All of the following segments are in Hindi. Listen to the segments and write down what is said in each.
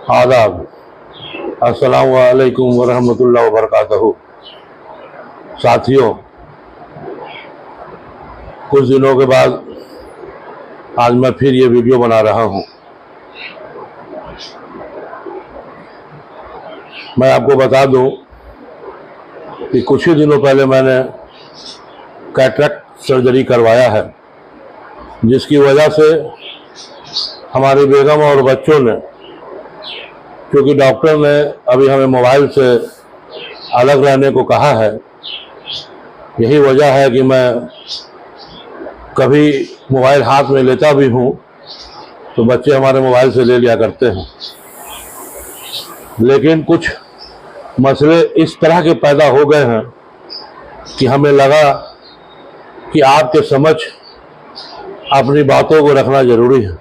आदाब। अस्सलाम वालेकुम वरहमतुल्लाहि वबरकातुहू। साथियों, कुछ दिनों के बाद आज मैं फिर ये वीडियो बना रहा हूँ। मैं आपको बता दूं कि कुछ ही दिनों पहले मैंने कैटरेक्ट सर्जरी करवाया है, जिसकी वजह से हमारी बेगम और बच्चों ने, क्योंकि डॉक्टर ने अभी हमें मोबाइल से अलग रहने को कहा है, यही वजह है कि मैं कभी मोबाइल हाथ में लेता भी हूँ तो बच्चे हमारे मोबाइल से ले लिया करते हैं। लेकिन कुछ मसले इस तरह के पैदा हो गए हैं कि हमें लगा कि आपके समझ अपनी बातों को रखना जरूरी है।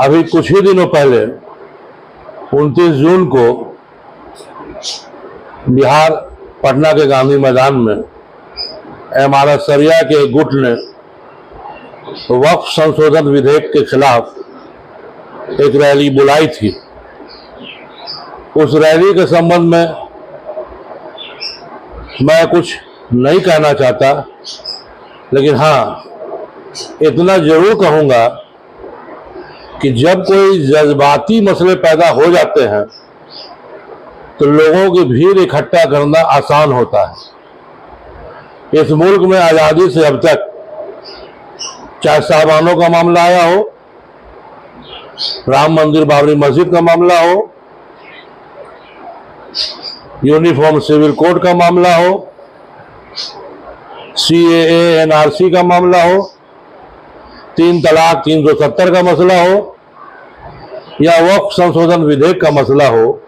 अभी कुछ ही दिनों पहले 29 जून को बिहार पटना के गांधी मैदान में एमआरएस सरिया के गुट ने वक्फ संशोधन विधेयक के खिलाफ एक रैली बुलाई थी। उस रैली के संबंध में मैं कुछ नहीं कहना चाहता, लेकिन हाँ, इतना जरूर कहूँगा कि जब कोई जज्बाती मसले पैदा हो जाते हैं तो लोगों की भीड़ इकट्ठा करना आसान होता है। इस मुल्क में आज़ादी से अब तक चाहे साहबानों का मामला आया हो, राम मंदिर बाबरी मस्जिद का मामला हो, यूनिफॉर्म सिविल कोड का मामला हो, CAA NRC का मामला हो, 3 तलाक 370 का मसला हो, या वक्फ संशोधन विधेयक का मसला हो,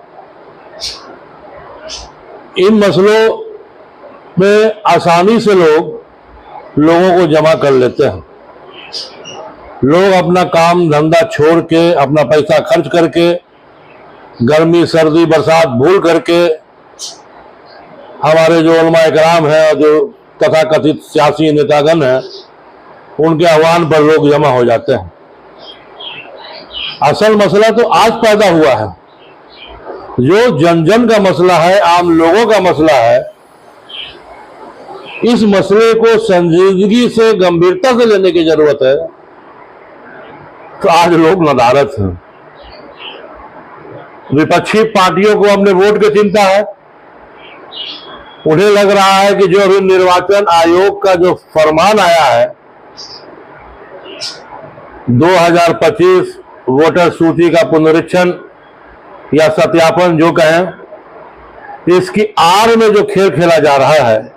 इन मसलों में आसानी से लोगों को जमा कर लेते हैं। लोग अपना काम धंधा छोड़ के, अपना पैसा खर्च करके, गर्मी सर्दी बरसात भूल करके हमारे जो उलमा इकराम हैं और जो तथाकथित सियासी नेतागण हैं, उनके आह्वान पर लोग जमा हो जाते हैं। असल मसला तो आज पैदा हुआ है। जो जन जन का मसला है, आम लोगों का मसला है, इस मसले को संजीदगी से, गंभीरता से लेने की जरूरत है। तो आज लोग नदारत हैं। विपक्षी पार्टियों को अपने वोट की चिंता है। उन्हें लग रहा है कि जो अभी निर्वाचन आयोग का जो फरमान आया है, 2025 वोटर सूची का पुनरीक्षण या सत्यापन जो कहें, इसकी आड़ में जो खेल खेला जा रहा है,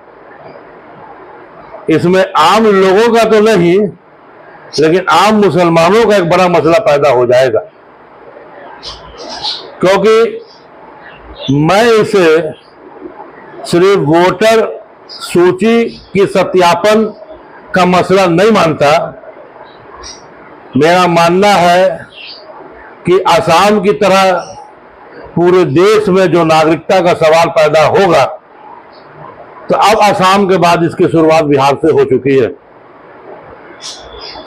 इसमें आम लोगों का तो नहीं, लेकिन आम मुसलमानों का एक बड़ा मसला पैदा हो जाएगा। क्योंकि मैं इसे सिर्फ वोटर सूची की सत्यापन का मसला नहीं मानता। मेरा मानना है कि असम की तरह पूरे देश में जो नागरिकता का सवाल पैदा होगा, तो अब असम के बाद इसकी शुरुआत बिहार से हो चुकी है।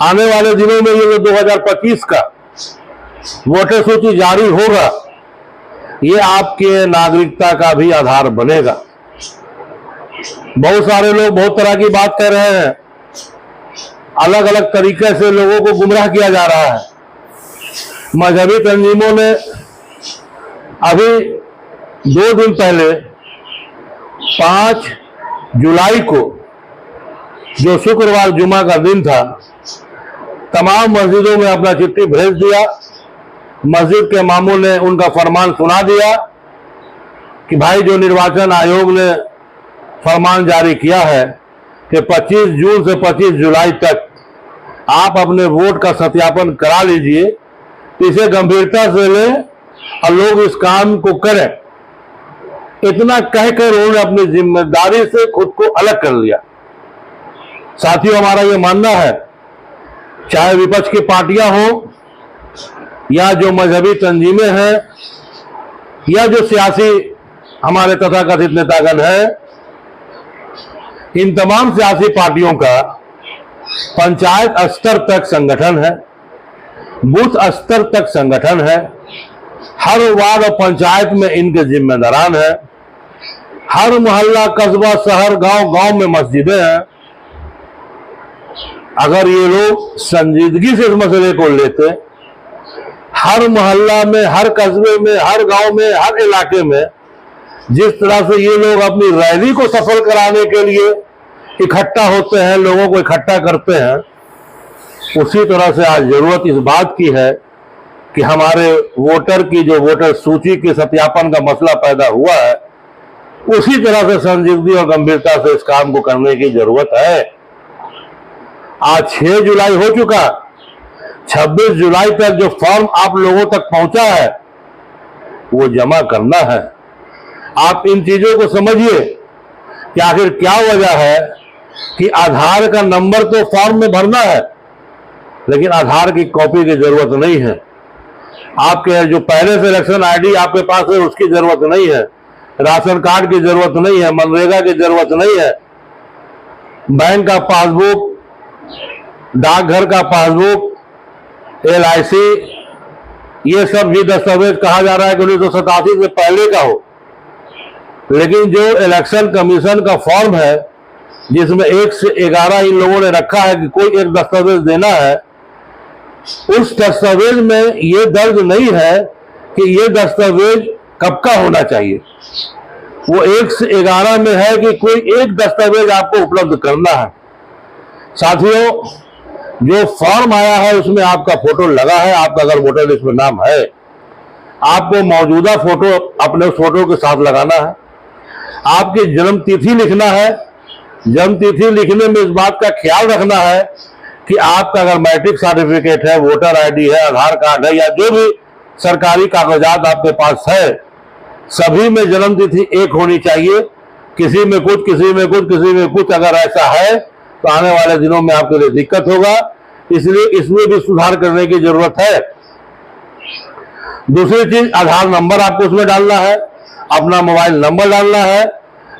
आने वाले दिनों में ये 2025 का वोटर सूची जारी होगा, ये आपके नागरिकता का भी आधार बनेगा। बहुत सारे लोग बहुत तरह की बात कर रहे हैं, अलग अलग तरीके से लोगों को गुमराह किया जा रहा है। मजहबी तंजीमों ने अभी 2 दिन पहले 5 जुलाई को, जो शुक्रवार जुमा का दिन था, तमाम मस्जिदों में अपना चिट्ठी भेज दिया। मस्जिद के इमामों ने उनका फरमान सुना दिया कि भाई, जो निर्वाचन आयोग ने फरमान जारी किया है कि 25 जून से 25 जुलाई तक आप अपने वोट का सत्यापन करा लीजिए, इसे गंभीरता से लें और लोग इस काम को करें। इतना कहकर उन्होंने अपनी जिम्मेदारी से खुद को अलग कर लिया। साथियों, हमारा ये मानना है, चाहे विपक्ष की पार्टियां हों या जो मजहबी तंजीमें हैं या जो सियासी हमारे तथाकथित नेतागण हैं, इन तमाम सियासी पार्टियों का पंचायत स्तर तक संगठन है, बूथ स्तर तक संगठन है, हर वार्ड और पंचायत में इनके जिम्मेदारान हैं। हर मोहल्ला, कस्बा, शहर, गांव गांव में मस्जिदें हैं। अगर ये लोग संजीदगी से इस मसले को लेते, हर मोहल्ला में, हर कस्बे में, हर गांव में, हर इलाके में जिस तरह से ये लोग अपनी रैली को सफल कराने के लिए इकट्ठा होते हैं, लोगों को इकट्ठा करते हैं, उसी तरह से आज जरूरत इस बात की है कि हमारे वोटर की, जो वोटर सूची के सत्यापन का मसला पैदा हुआ है, उसी तरह से संजीदगी और गंभीरता से इस काम को करने की जरूरत है। आज 6 जुलाई हो चुका, 26 जुलाई तक जो फॉर्म आप लोगों तक पहुंचा है वो जमा करना है। आप इन चीजों को समझिए कि आखिर क्या वजह है कि आधार का नंबर तो फॉर्म में भरना है, लेकिन आधार की कॉपी की जरूरत नहीं है। आपके जो पहले से इलेक्शन आईडी आपके पास है उसकी जरूरत नहीं है, राशन कार्ड की जरूरत नहीं है, मनरेगा की जरूरत नहीं है, बैंक का पासबुक, डाकघर का पासबुक, LIC, ये सब भी दस्तावेज कहा जा रहा है कि 1987 से पहले का हो। लेकिन जो इलेक्शन कमीशन का फॉर्म है जिसमें 1 से 11 इन लोगों ने रखा है कि कोई एक दस्तावेज देना है, उस दस्तावेज में ये दर्ज नहीं है कि ये दस्तावेज कब का होना चाहिए। वो 1 से 11 में है कि कोई एक दस्तावेज आपको उपलब्ध करना है। साथियों, जो फॉर्म आया है उसमें आपका फोटो लगा है, आपका अगर वोटर लिस्ट में नाम है, आपको मौजूदा फोटो अपने फोटो के साथ लगाना है। आपकी जन्म तिथि लिखना है। जन्म तिथि लिखने में इस बात का ख्याल रखना है कि आपका अगर मैट्रिक सर्टिफिकेट है, वोटर आईडी है, आधार कार्ड है, या जो भी सरकारी कागजात आपके पास है, सभी में जन्म तिथि एक होनी चाहिए। किसी में कुछ, किसी में कुछ, किसी में कुछ अगर ऐसा है तो आने वाले दिनों में आपके लिए दिक्कत होगा। इसलिए इसमें भी सुधार करने की जरूरत है। दूसरी चीज, आधार नंबर आपको उसमें डालना है, अपना मोबाइल नंबर डालना है,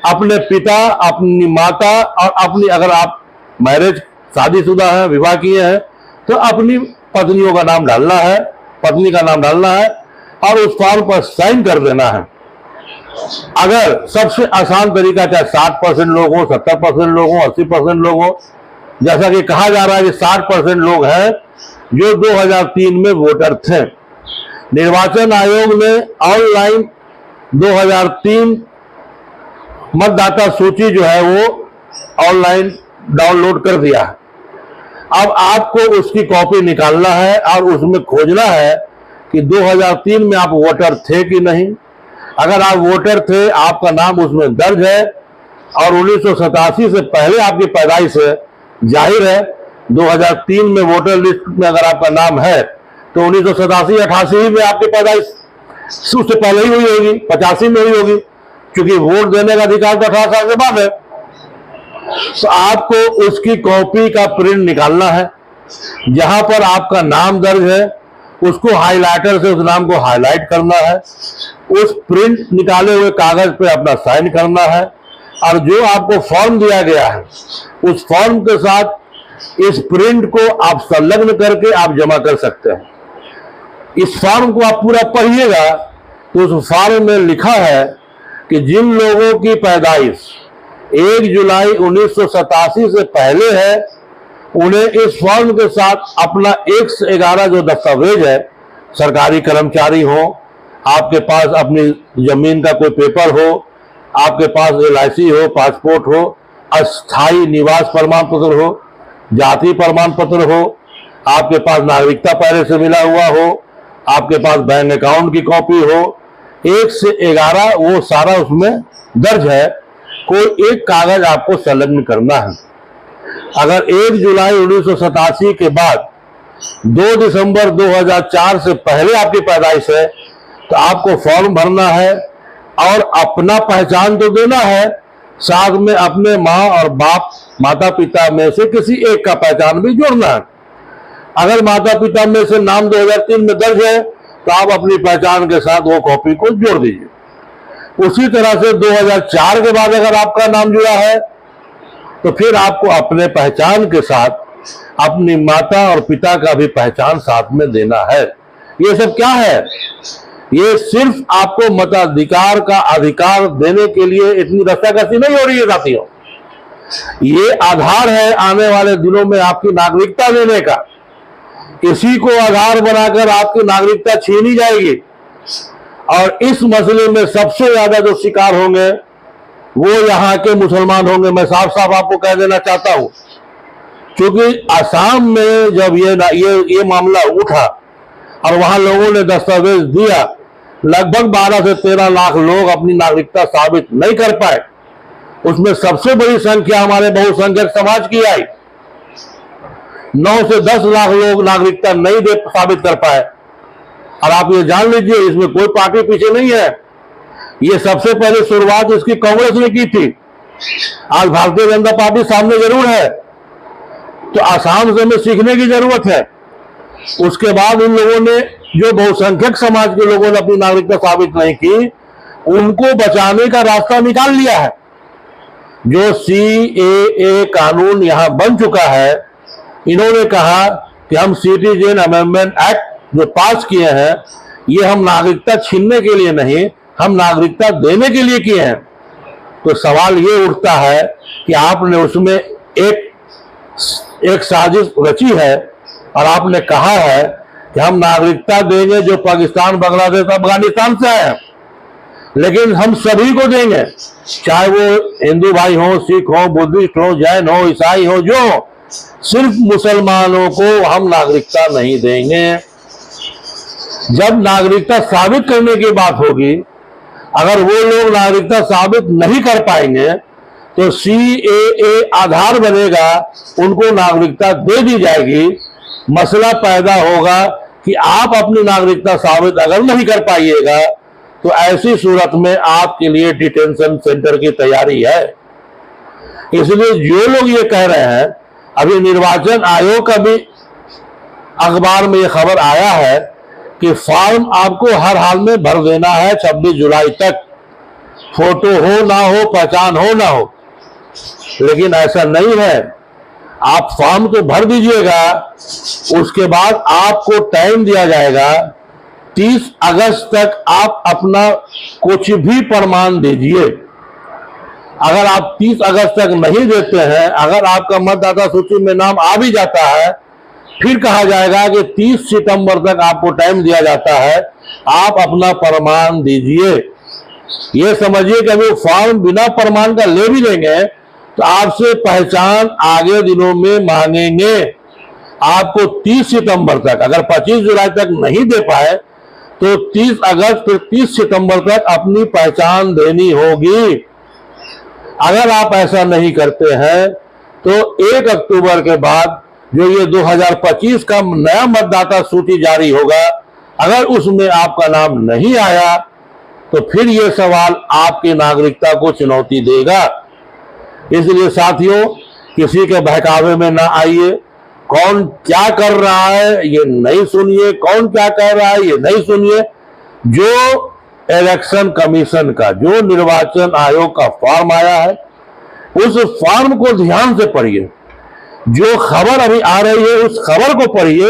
अपने पिता, अपनी माता और अपनी, अगर आप मैरिज शादीशुदा हैं, विवाह किए हैं, तो अपनी पत्नियों का नाम डालना है, पत्नी का नाम डालना है और उस फॉर्म पर साइन कर देना है। अगर सबसे आसान तरीका, चाहे 60% लोग हो, 70% लोग हो, 80% लोग हो, जैसा कि कहा जा रहा है कि 60% लोग हैं जो 2003 में वोटर थे। निर्वाचन आयोग ने ऑनलाइन 2003 मतदाता सूची जो है वो ऑनलाइन डाउनलोड कर दिया है। अब आपको उसकी कॉपी निकालना है और उसमें खोजना है कि 2003 में आप वोटर थे कि नहीं। अगर आप वोटर थे, आपका नाम उसमें दर्ज है और 1987 से पहले आपकी पैदाइश है, जाहिर है 2003 में वोटर लिस्ट में अगर आपका नाम है तो 1987-88 में आपकी पैदाइश उससे पहले ही हुई होगी, 85 में हुई होगी, क्योंकि वोट देने का अधिकार तो 18 साल के बाद है। तो आपको उसकी कॉपी का प्रिंट निकालना है। जहां पर आपका नाम दर्ज है उसको हाइलाइटर से उस नाम को हाईलाइट करना है, उस प्रिंट निकाले हुए कागज पे अपना साइन करना है और जो आपको फॉर्म दिया गया है उस फॉर्म के साथ इस प्रिंट को आप संलग्न करके आप जमा कर सकते हैं। इस फॉर्म को आप पूरा पढ़िएगा तो उस फॉर्म में लिखा है कि जिन लोगों की पैदाइश 1 जुलाई 1987 से पहले है, उन्हें इस फॉर्म के साथ अपना 1 से 11 जो दस्तावेज है, सरकारी कर्मचारी हो, आपके पास अपनी जमीन का कोई पेपर हो, आपके पास LIC हो, पासपोर्ट हो, अस्थायी निवास प्रमाण पत्र हो, जाति प्रमाण पत्र हो, आपके पास नागरिकता पहले से मिला हुआ हो, आपके पास बैंक अकाउंट की कॉपी हो, 1 से 11 वो सारा उसमें दर्ज है। कोई एक कागज आपको संलग्न करना है। अगर 1 जुलाई 1987 के बाद 2 दिसंबर 2004 से पहले आपकी पैदाइश है तो आपको फॉर्म भरना है और अपना पहचान तो देना है, साथ में अपने माँ और बाप, माता पिता में से किसी एक का पहचान भी जोड़ना है। अगर माता पिता में से नाम 2003 में दर्ज है तो आप अपनी पहचान के साथ वो कॉपी को जोड़ दीजिए। उसी तरह से 2004 के बाद अगर आपका नाम जुड़ा है तो फिर आपको अपने पहचान के साथ अपनी माता और पिता का भी पहचान साथ में देना है। ये सब क्या है? ये सिर्फ आपको मताधिकार का अधिकार देने के लिए इतनी रस्साकसी नहीं हो रही है साथियों। ये आधार है आने वाले दिनों में आपकी नागरिकता देने का। इसी को आधार बनाकर आपकी नागरिकता छीनी जाएगी और इस मसले में सबसे ज्यादा जो शिकार होंगे वो यहाँ के मुसलमान होंगे। मैं साफ साफ आपको कह देना चाहता हूं, क्योंकि आसाम में जब ये मामला उठा और वहां लोगों ने दस्तावेज दिया, लगभग 12 से 13 लाख लोग अपनी नागरिकता साबित नहीं कर पाए। उसमें सबसे बड़ी संख्या हमारे बहुसंख्यक समाज की आई। 9 से 10 लाख लोग नागरिकता नहीं साबित कर पाए। और आप ये जान लीजिए, इसमें कोई पार्टी पीछे नहीं है। ये सबसे पहले शुरुआत इसकी कांग्रेस ने की थी। आज भारतीय जनता पार्टी सामने जरूर है, तो आसाम से हमें सीखने की जरूरत है। उसके बाद उन लोगों ने, जो बहुसंख्यक समाज के लोगों ने अपनी नागरिकता साबित नहीं की, उनको बचाने का रास्ता निकाल लिया है। जो CAA कानून यहां बन चुका है, इन्होंने कहा कि हम सिटीजन अमेंडमेंट एक्ट जो पास किए हैं, ये हम नागरिकता छीनने के लिए नहीं, हम नागरिकता देने के लिए किए हैं। तो सवाल ये उठता है कि आपने उसमें एक साजिश रची है और आपने कहा है कि हम नागरिकता देंगे जो पाकिस्तान, बांग्लादेश, अफगानिस्तान से है, लेकिन हम सभी को देंगे, चाहे वो हिंदू भाई हो, सिख हो, बुद्धिस्ट हो, जैन हो, ईसाई हो, जो सिर्फ मुसलमानों को हम नागरिकता नहीं देंगे। जब नागरिकता साबित करने की बात होगी, अगर वो लोग नागरिकता साबित नहीं कर पाएंगे तो CAA आधार बनेगा, उनको नागरिकता दे दी जाएगी। मसला पैदा होगा कि आप अपनी नागरिकता साबित अगर नहीं कर पाइएगा तो ऐसी सूरत में आपके लिए डिटेंशन सेंटर की तैयारी है। इसलिए जो लोग ये कह रहे हैं, अभी निर्वाचन आयोग का भी अखबार में ये खबर आया है कि फॉर्म आपको हर हाल में भर देना है 26 जुलाई तक, फोटो हो ना हो, पहचान हो ना हो। लेकिन ऐसा नहीं है, आप फॉर्म तो भर दीजिएगा, उसके बाद आपको टाइम दिया जाएगा 30 अगस्त तक आप अपना कुछ भी प्रमाण दीजिए। अगर आप 30 अगस्त तक नहीं देते हैं, अगर आपका मतदाता सूची में नाम आ भी जाता है, फिर कहा जाएगा कि 30 सितंबर तक आपको टाइम दिया जाता है, आप अपना प्रमाण दीजिए। ये समझिए कि अभी फॉर्म बिना प्रमाण का ले भी लेंगे तो आपसे पहचान आगे दिनों में मांगेंगे। आपको 30 सितंबर तक, अगर 25 जुलाई तक नहीं दे पाए तो 30 अगस्त फिर 30 सितंबर तक अपनी पहचान देनी होगी। अगर आप ऐसा नहीं करते हैं तो 1 अक्टूबर के बाद जो ये 2025 का नया मतदाता सूची जारी होगा, अगर उसमें आपका नाम नहीं आया तो फिर ये सवाल आपकी नागरिकता को चुनौती देगा। इसलिए साथियों, किसी के बहकावे में ना आइए। कौन क्या कर रहा है ये नहीं सुनिए, कौन क्या कह रहा है ये नहीं सुनिए। जो इलेक्शन कमीशन का, जो निर्वाचन आयोग का फॉर्म आया है, उस फॉर्म को ध्यान से पढ़िए। जो खबर अभी आ रही है उस खबर को पढ़िए,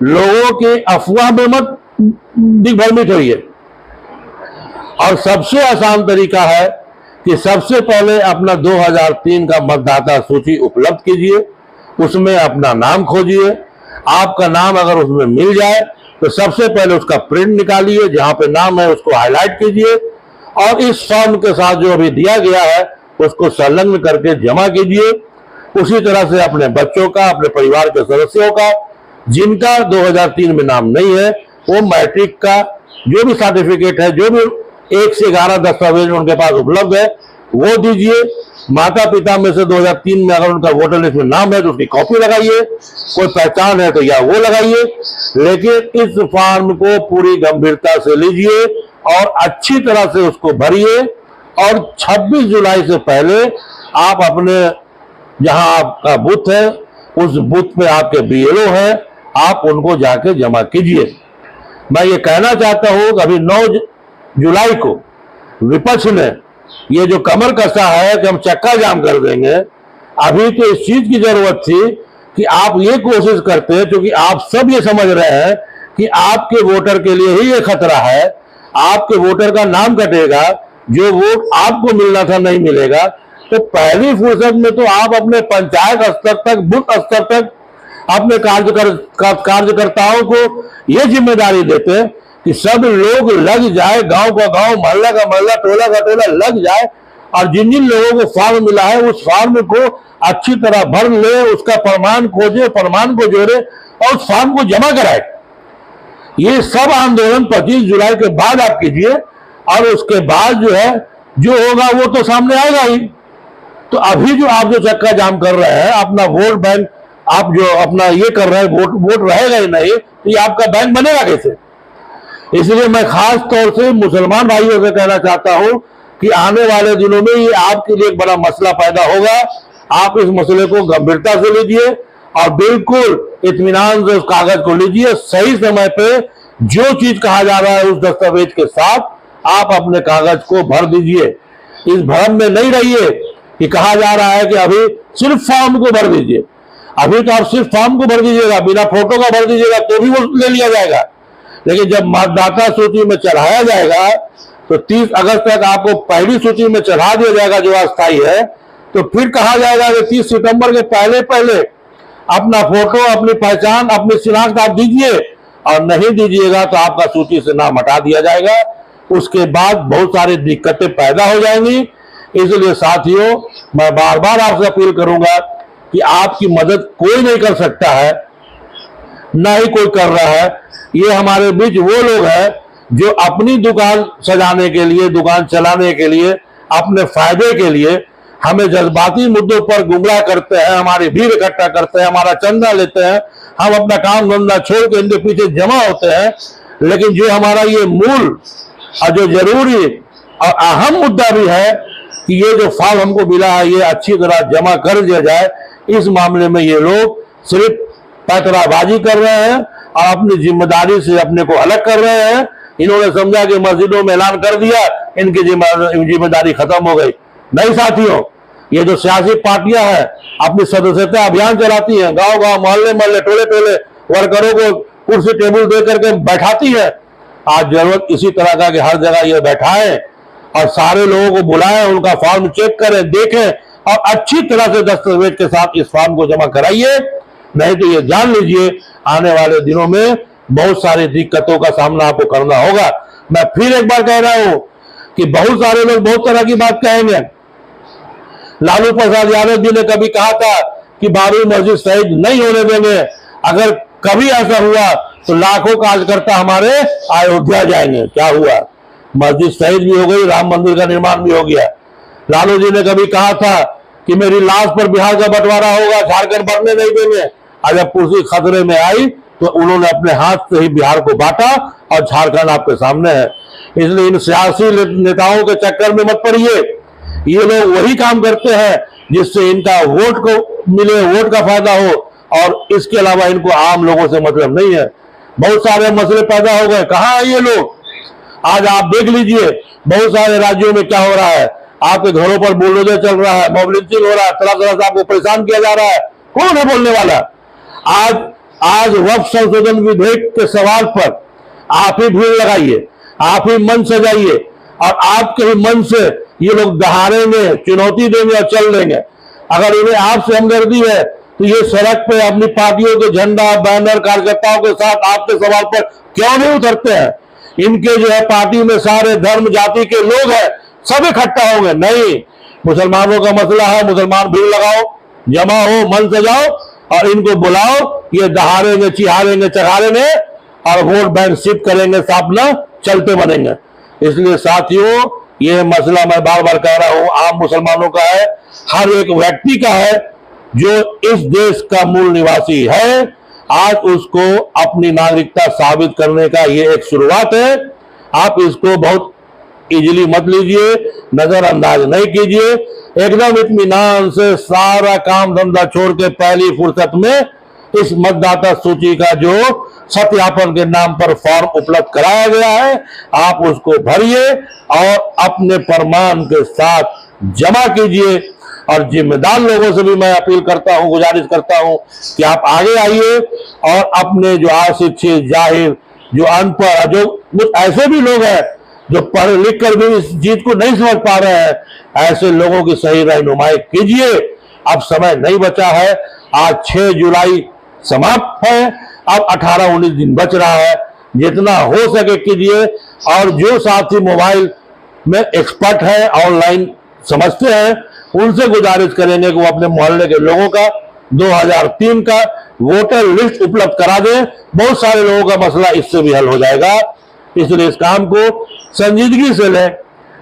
लोगों के अफवाह में मत दिग्भ्रमित होइए। और सबसे आसान तरीका है कि सबसे पहले अपना 2003 का मतदाता सूची उपलब्ध कीजिए, उसमें अपना नाम खोजिए। आपका नाम अगर उसमें मिल जाए तो सबसे पहले उसका प्रिंट निकालिए, जहां पे नाम है उसको हाईलाइट कीजिए और इस फॉर्म के साथ जो अभी दिया गया है उसको संलग्न करके जमा कीजिए। उसी तरह से अपने बच्चों का, अपने परिवार के सदस्यों का, जिनका 2003 में नाम नहीं है, वो मैट्रिक का जो भी सर्टिफिकेट है, जो भी 1 से 11 दस्तावेज उनके पास उपलब्ध है, वो दीजिए। माता पिता में से 2003 में अगर उनका वोटर लिस्ट में नाम है तो उसकी कॉपी लगाइए, कोई पहचान है तो या वो लगाइए। लेकिन इस फॉर्म को पूरी गंभीरता से लीजिए और अच्छी तरह से उसको भरिए और 26 जुलाई से पहले आप अपने, जहां आपका बूथ है, उस बूथ पे आपके BLO है, आप उनको जाके जमा कीजिए। मैं ये कहना चाहता हूं कि अभी 9 जुलाई को विपक्ष ने ये जो कमर कसा है कि हम चक्का जाम कर देंगे, अभी तो इस चीज की जरूरत थी कि आप ये कोशिश करते हैं, क्योंकि आप सब ये समझ रहे हैं कि आपके वोटर के लिए ही ये खतरा है, आपके वोटर का नाम कटेगा, जो वोट आपको मिलना था नहीं मिलेगा। तो पहली फुर्सत में तो आप अपने पंचायत स्तर तक, बूथ स्तर तक अपने कार्यकर्ताओं को ये जिम्मेदारी देते कि सब लोग लग जाए, गांव का गांव, मोहल्ला का मोहल्ला, टोला का टोला लग जाए, और जिन जिन लोगों को फॉर्म मिला है उस फॉर्म को अच्छी तरह भर ले, उसका प्रमाण खोजे, प्रमाण को जोड़े और उस फॉर्म को जमा कराए। ये सब आंदोलन 25 जुलाई के बाद आप कीजिए, और उसके बाद जो है जो होगा वो तो सामने आएगा ही। तो अभी जो आप जो चक्का जाम कर रहे हैं, अपना वोट बैंक आप जो अपना ये कर रहे हैं, वोट रहेगा ही नहीं, तो ये आपका बैंक बनेगा कैसे? इसलिए मैं खास तौर से मुसलमान भाइयों से कहना चाहता हूं कि आने वाले दिनों में ये आपके लिए एक बड़ा मसला पैदा होगा। आप इस मसले को गंभीरता से लीजिए और बिल्कुल इत्मीनान से उस कागज को लीजिए। सही समय पे जो चीज कहा जा रहा है उस दस्तावेज के साथ आप अपने कागज को भर दीजिए। इस भ्रम में नहीं रहिए कि कहा जा रहा है कि अभी सिर्फ फॉर्म को भर दीजिए। अभी तो आप सिर्फ फॉर्म को भर दीजिएगा, बिना फोटो का भर दीजिएगा तो भी वो ले लिया जाएगा। लेकिन जब मतदाता सूची में चढ़ाया जाएगा तो 30 अगस्त तक आपको पहली सूची में चढ़ा दिया जाएगा जो अस्थायी है। तो फिर कहा जाएगा कि 30 सितंबर के पहले पहले अपना फोटो, अपनी पहचान, अपनी शिनाख्त आप दीजिए, और नहीं दीजिएगा तो आपका सूची से नाम हटा दिया जाएगा। उसके बाद बहुत सारी दिक्कतें पैदा हो जाएंगी। इसलिए साथियों, मैं बार बार आपसे अपील करूंगा कि आपकी मदद कोई नहीं कर सकता है, ना ही कोई कर रहा है। ये हमारे बीच वो लोग हैं जो अपनी दुकान सजाने के लिए, दुकान चलाने के लिए, अपने फायदे के लिए हमें जज्बाती मुद्दों पर गुमराह करते हैं, हमारी भीड़ इकट्ठा करते हैं, हमारा चंदा लेते हैं, हम अपना काम धंधा छोड़ के इनके पीछे जमा होते हैं। लेकिन जो हमारा ये मूल और जो जरूरी और अहम मुद्दा भी है कि ये जो फॉर्म हमको मिला है ये अच्छी तरह जमा कर दिया जाए, इस मामले में ये लोग सिर्फ पैतराबाजी कर रहे हैं और अपनी जिम्मेदारी से अपने को अलग कर रहे हैं। इन्होंने समझा कि मस्जिदों में ऐलान कर दिया, इनकी जिम्मेदारी खत्म हो गई। नहीं साथियों, ये जो सियासी पार्टियां हैं अपनी सदस्यता अभियान चलाती हैं, गांव गांव, मोहल्ले मोहल्ले, टोले टोले वर्करों को कुर्सी टेबल दे करके बैठाती है। आज जरूरत इसी तरह का कि हर जगह ये बैठाएं और सारे लोगों को बुलाएं, उनका फॉर्म चेक करें, देखें और अच्छी तरह से दस्तावेज के साथ इस फॉर्म को जमा कराइए। नहीं तो ये जान लीजिए आने वाले दिनों में बहुत सारी दिक्कतों का सामना आपको करना होगा। मैं फिर एक बार कह रहा हूं कि बहुत सारे लोग बहुत तरह की बात कहेंगे। लालू प्रसाद यादव जी ने कभी कहा था कि बाबरी मस्जिद शहीद नहीं होने देंगे, अगर कभी ऐसा हुआ तो लाखों कार्यकर्ता हमारे अयोध्या जाएंगे। क्या हुआ? मस्जिद शहीद भी हो गई, राम मंदिर का निर्माण भी हो गया। लालू जी ने कभी कहा था कि मेरी लाश पर बिहार का बंटवारा होगा, झारखंड बढ़ने नहीं देंगे। जब कुर्सी खतरे में आई तो उन्होंने अपने हाथ से ही बिहार को बांटा और झारखंड आपके सामने है। इसलिए इन सियासी नेताओं के चक्कर में मत पड़िए। ये लोग वही काम करते हैं जिससे इनका वोट को मिले, वोट का फायदा हो, और इसके अलावा इनको आम लोगों से मतलब नहीं है। बहुत सारे मसले पैदा हो गए, कहाँ है ये लोग? आज आप देख लीजिए बहुत सारे राज्यों में क्या हो रहा है। आपके घरों पर बुलडोजर चल रहा है, मॉब लिंचिंग हो रहा है, तरह तरह से आपको परेशान किया जा रहा है। कौन है बोलने वाला? आज वक्फ संशोधन विधेयक के सवाल पर आप ही भीड़ लगाइए, आप ही मन सजाइए और आपके ही मन से ये लोग दहाड़ेंगे, चुनौती देंगे और चल देंगे। अगर इन्हें आपसे हमदर्दी है तो ये सड़क पे अपनी पार्टियों के झंडा, बैनर, कार्यकर्ताओं के साथ आपके सवाल पर क्यों नहीं उतरते हैं? इनके जो है पार्टी में सारे धर्म जाति के लोग हैं, सब इकट्ठा होंगे। नहीं, मुसलमानों का मसला है, मुसलमान भीड़ लगाओ, जमा हो, मन सजाओ और इनको बुलाओ। ये दहाड़ेंगे, चिहाड़ेंगे, चढ़ाड़ेंगे और वोट बैंक शिफ्ट करेंगे, अपना चलते बनेंगे। इसलिए साथियों, ये मसला मैं बार बार कह रहा हूं आम मुसलमानों का है, हर एक व्यक्ति का है जो इस देश का मूल निवासी है। आज उसको अपनी नागरिकता साबित करने का ये एक शुरुआत है। आप इसको बहुत इजीली मत लीजिए, नजरअंदाज नहीं कीजिए। एकदम इत्मीनान से सारा काम धंधा छोड़ के पहली फुर्सत में इस मतदाता सूची का जो सत्यापन के नाम पर फॉर्म उपलब्ध कराया गया है, आप उसको भरिए और अपने प्रमाण के साथ जमा कीजिए। और जिम्मेदार लोगों से भी मैं अपील करता हूं, गुजारिश करता हूं कि आप आगे आइए और अपने जो अशिक्षित, जाहिर जो अनपढ़, जो कुछ ऐसे भी लोग हैं जो पढ़ लिख कर भी इस चीज को नहीं समझ पा रहे हैं, ऐसे लोगों की सही रहनुमाई कीजिए। अब समय नहीं बचा है। आज 6 जुलाई समाप्त है, अब 18-19 दिन बच रहा है। जितना हो सके कीजिए। और जो साथी मोबाइल में एक्सपर्ट है, ऑनलाइन समझते हैं, उनसे गुजारिश करेंगे कि वो अपने मोहल्ले के लोगों का 2003 का वोटर लिस्ट उपलब्ध करा दें। बहुत सारे लोगों का मसला इससे भी हल हो जाएगा। इसलिए इस काम को संजीदगी से लें।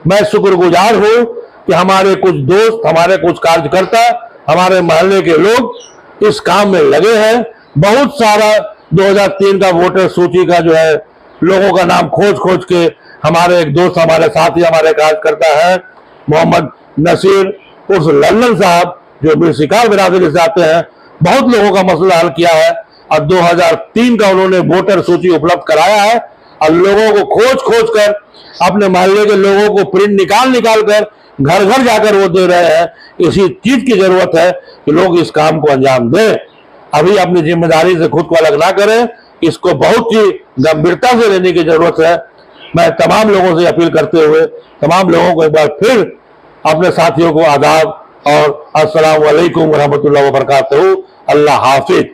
मैं शुक्रगुजार हूं कि हमारे कुछ दोस्त, हमारे कुछ कार्यकर्ता, हमारे मोहल्ले के लोग इस काम में लगे हैं। बहुत सारा 2003 का वोटर सूची का जो है लोगों का नाम खोज खोज के हमारे एक दोस्त, हमारे साथी, हमारे कार्यकर्ता है मोहम्मद नसीर उर्फ लल्लन साहब, जो मिर्शिकार बिरादरी से आते हैं, बहुत लोगों का मसला हल किया है। और 2003 का उन्होंने वोटर सूची उपलब्ध कराया है और लोगों को खोज खोज कर, अपने मोहल्ले के लोगों को प्रिंट निकाल निकाल कर घर घर जाकर वो दे रहे हैं। इसी चीज की जरूरत है कि लोग इस काम को अंजाम दें। अभी अपनी जिम्मेदारी से खुद को अलग ना करें, इसको बहुत ही गंभीरता से लेने की जरूरत है। मैं तमाम लोगों से अपील करते हुए तमाम लोगों को एक बार फिर अपने साथियों को आदाब और अस्सलाम वालेकुम रहमतुल्लाहि व बरकातहू। अल्लाह हाफिज।